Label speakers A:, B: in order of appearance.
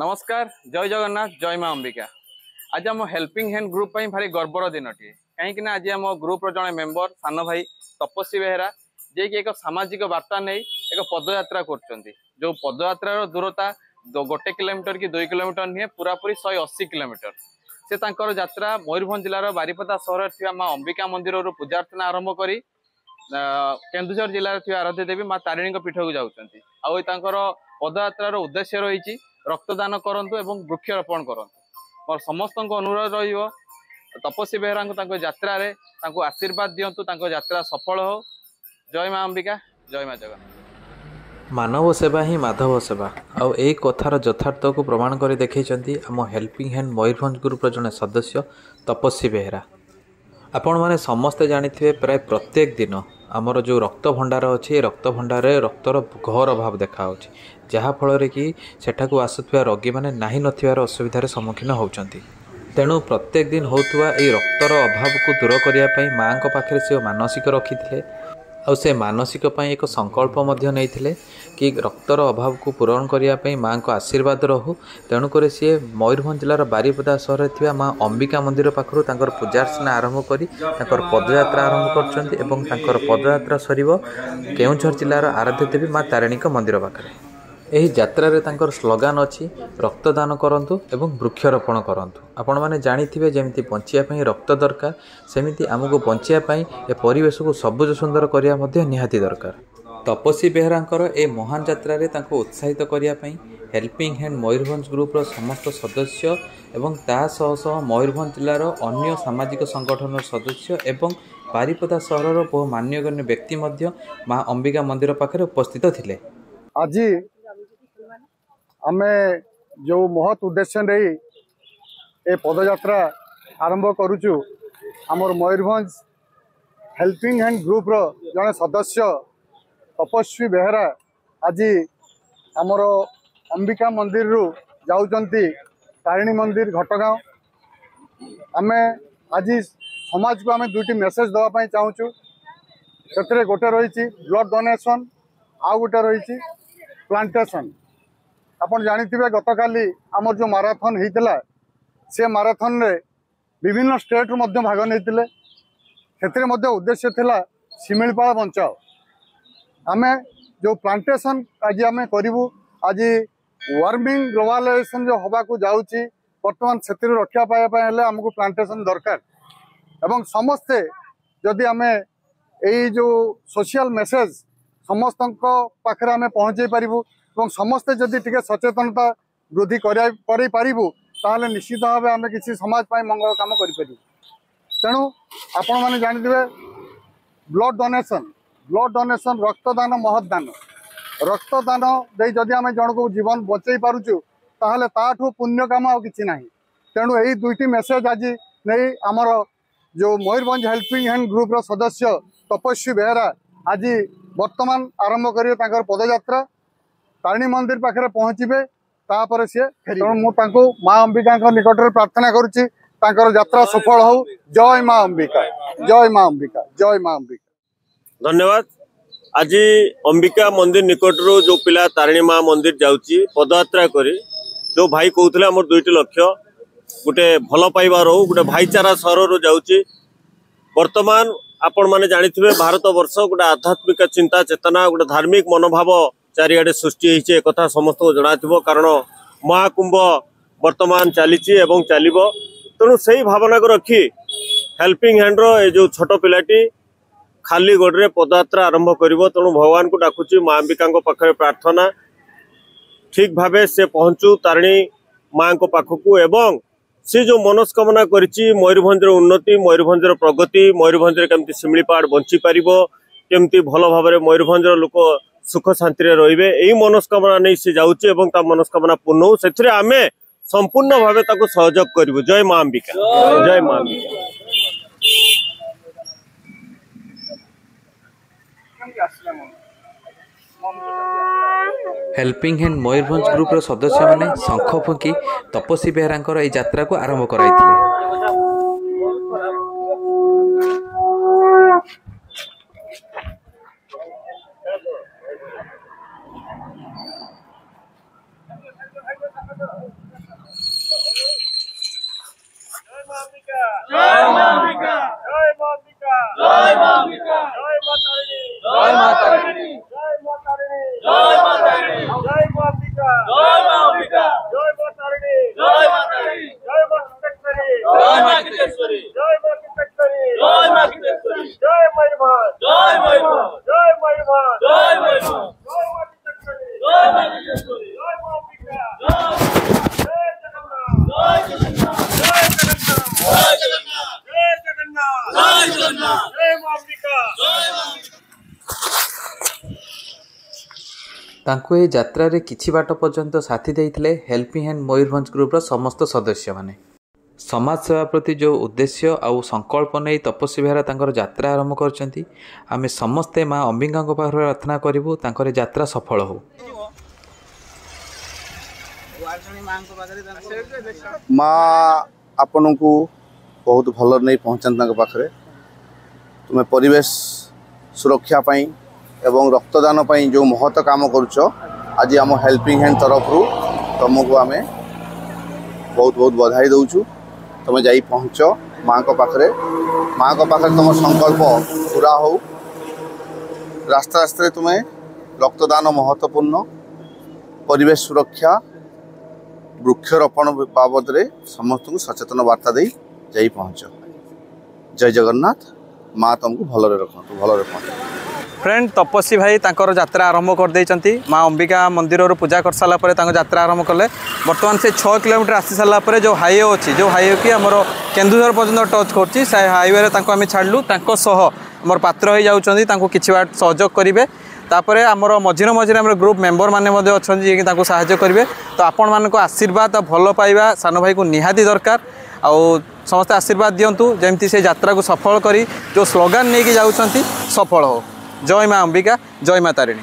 A: नमस्कार जय जगन्नाथ जय माँ अंबिका। आज आम हेल्पिंग हैंड ग्रुप भारी गर्वर दिन टी कहीं आज आम ग्रुप जड़े मेंबर सान भाई तपस्वी बेहरा जे कि एक सामाजिक वार्ता नहीं एक पदयात्रा कर जो पदयात्रार दूरता 1 किलोमीटर कि 2 किलोमीटर नुहे पूरापूरी 180 किलोमीटर से यात्रा मयूरभंज जिलार बारिपदा सहर थी माँ अंबिका मंदिर पूजा अर्चना आरंभ कर केन्दुझर जिले थी आराध्य देवी माँ तारिणी पीठ को जाऊँच पदयात्रार उद्देश्य रही रक्तदान करंतु एवं वृक्षरोपण करंतु मोर समस्त अनुरोध रहिबो तपस्वी बेहरा यात्रा रे आशीर्वाद दिंतु यात्रा सफल हो। जय माँ अंबिका जय माँ जगन्नाथ।
B: मानव सेवा ही माधव सेवा आउ ए कथार यथार्थ को प्रमाण कर देखते आम हेल्पिंग हैंड मयूरभंज ग्रुप जड़े सदस्य तपस्वी बेहरा। आपण मैंने समस्ते जानी प्राय प्रत्येक दिन आमर जो रक्त भंडार अच्छे रक्त भंडार रक्तर घोर अभाव देखा जहाँफल कि सेठाकू आसुवा रोगी मैंने नाही नथिबार असुविधार सम्मुखीन होती। तेणु प्रत्येक दिन होतुवा ए रक्तर अभाव को दूर करने माँ पाखे से मानसिक रखी आउ से मानसिक एक संकल्प नहीं कि रक्तर अभाव को पूरण करने माँ को आशीर्वाद रहू। तेणुक सी मयूरभंज जिलार बारिपदा सहर थी माँ अंबिका मंदिर पाखु पूजार्चना आरंभ कर पदयात्रा आरंभ कर पदयात्रा सर केन्दुझर जिलार आराध्य देवी माँ तारिणी मंदिर पाखे। यही यात्रा रे तांकर स्लोगान अच्छी रक्तदान करंतु एवं वृक्षरोपण करंतु। आपण माने जानिथिबे जेमती बंचिया पई रक्त दरकार सेमिति आमको बंचिया पई ए परिवेश को सबुज सुंदर करिया मध्ये निहाती दरकार। तपस्वी बेहरांकर ए महान यात्रा रे तांको उत्साहित करिया पई हेल्पिंग हैंड मयूरभंज ग्रुप रो समस्त सदस्य एवं ता सह सह मयूरभंज जिलार अन्य सामाजिक संगठन सदस्य एवं बारिपदा सहरर बहु मान्यगण्य व्यक्ति मध्ये माँ अंबिका मंदिर पाखे उपस्थित थिले।
C: आज आमे जो महत उद्देश्य नहीं ए पदयात्रा आरंभ करुचु आमर मयूरभंज हेल्पिंग हैंड ग्रुप रो जने सदस्य तपस्वी बेहरा आज आमर अंबिका मंदिर रु जाउचंती तारिणी मंदिर घटगांव। आमे आज समाज को आमे दुटी मेसेज दवा पई चाहूचु। सेतरे गोटे रही ब्लड डोनेशन आउ गोटे रही प्लांटेशन। आपण जानिथिबे गतकाली आमर जो माराथन होइतिला से माराथन रे विभिन्न स्टेट रु मध्य भाग नैतिले सेतरे मध्य उद्देश्य थिला शिमिलपाल बंचाओ। आमे जो प्लांटेशन आज आमे करिवु आज वार्मिंग ग्लोबलाइजेशन जो हवा को जाउची वर्तमान सेतिर रक्षा पाया पाए हले हमको प्लांटेशन दरकार एवं समस्ते जदि आमे एई जो सोशल मेसेज समस्त पाखे आमे पहुँचे पारिबु और समस्ते जदि टिके सचेतनता वृद्धि करें पारिबु ताहले निश्चित भाव आमे किसी समाज पाई मंगल काम करि परिबु। तेणु आपण माने जानिथिबे ब्लड डोनेशन रक्तदान महत्दान रक्तदान दे जदि आमे जन को जीवन बचई पारुचु ताहले ताठू पुण्य काम आ किछि नाही। तेणु एई दुईटी मेसेज आज नहीं आमर जो मयूरभंज हेल्पिंग हैंड ग्रुप रो सदस्य तपस्वी बेहरा आज वर्तमान आरंभ करिवे तांकर पदयात्रा तारिणी मंदिर पाखे पहुँचे तापर सी फेर माँ अंबिका निकट में प्रार्थना करुच्ची यात्रा सफल हो। जय माँ अंबिका जय माँ अंबिका जय माँ अंबिका।
D: धन्यवाद। आज अंबिका मंदिर निकट रो जो पिला तारिणी माँ मंदिर जाउची पदयात्रा करी जो भाई कहते आम 2टी लक्ष्य गोटे भल पाइबार हो गोटे भाईचारा सहर रो जाउची। वर्तमान आपण माने जानिथिबे भारत वर्ष गोटे आध्यात्मिक चिंता चेतना गोटे धार्मिक मनोभाव चारिआडे सृष्टि होइछे कथा समस्त को जणाथिबो कारण महाकुंभ वर्तमान चली चलिबो। तेणु से भावना को रखी हेल्पिंग हैंड रो ए जो छोट पिलाटी खाली गोड़े पदयात्रा आरंभ करिवो। तेणु भगवान को डाकुची माँ अंबिका पाखे प्रार्थना ठीक भावे से पहुँचू तारिणी माँ को पाखकू एवं से जो मनस्कामना करिछि मयूरभंज उन्नति मयूरभंज प्रगति मयूरभंज केमती शिमिलीपाड़ बंची पारिबो केमती भल भाव मयूरभंज लोक सुख शांति रहिबे एई मनस्कामना नहीं से जाउछि एवं ता मनस्कामना पूर्ण हो सेथिरे आमे संपूर्ण भावे ताको सहयोग करिवो। जय माँ अंबिका जय माँ Ambika.
B: Helping hand Mayurbhanj group रो सदस्य माने शंख फुंकी तपस्वी बेहरांकर ए यात्रा को आरंभ कराइथिले।
C: Gracias.
B: तांको ए यात्रा किछि बाट पर्यंत साथी देइथिले हेल्पिंग हैंड मयूरभंज ग्रुप समस्त सदस्य माने। समाज सेवा प्रति जो उद्देश्य आउ संकल्प नहीं तपस्वी बेहरा तांकर यात्रा आरंभ करछंती। आमे समस्ते माँ अंबिका पाखरे प्रार्थना करिवु तांकर यात्रा सफल हो।
E: माँ आपन को बहुत भल नहीं पहुँचान पाखे तुम्हें परिवेश सुरक्षा पाई एवं रक्तदान पाई जो महत काम करुच आज आम हेल्पिंग हैंड तरफ तुमको आम बहुत बहुत बधाई दौचु। तुम जा पहुँच माँ को पाखे तुम संकल्प पूरा हो। रास्ता रास्ते तुम्हें रक्तदान महत्वपूर्ण परिवेश सुरक्षा वृक्षरोपण बाबद रे समस्त को सचेतन वार्ता दे जा पहुँच। जय जगन्नाथ। माँ तुमको भलरे रखु भलरे पहुँच।
A: फ्रेंड तपस्वी भाई तांकर यात्रा आरंभ कर देइचंती। माँ अंबिका मंदिर पूजा कर सारा पर यात्रा आरंभ कले। बर्तमान से 6 किलोमीटर आसी सारा पर जो हाईवे अच्छी जो हाईवे की आमर केन्दुझर पर्यटन टच कर हाईवे आम छाड़ू आमर पात्र हो जाऊँगी कि बाट सहयोग करेंगे। तापर आमर मझिरे मझिरे आम ग्रुप मेम्बर मैंने अच्छा जी साहाय्य करेंगे। तो आपण मान आशीर्वाद भल पाइबा सान भाई को निहाती दरकार। आउ समस्ते आशीर्वाद दिंतु जमती से यात्रा को सफल करी जो स्लोगान नहीं कि जाऊँगी सफल हो। जय माँ अंबिका, जय माँ तारिणी।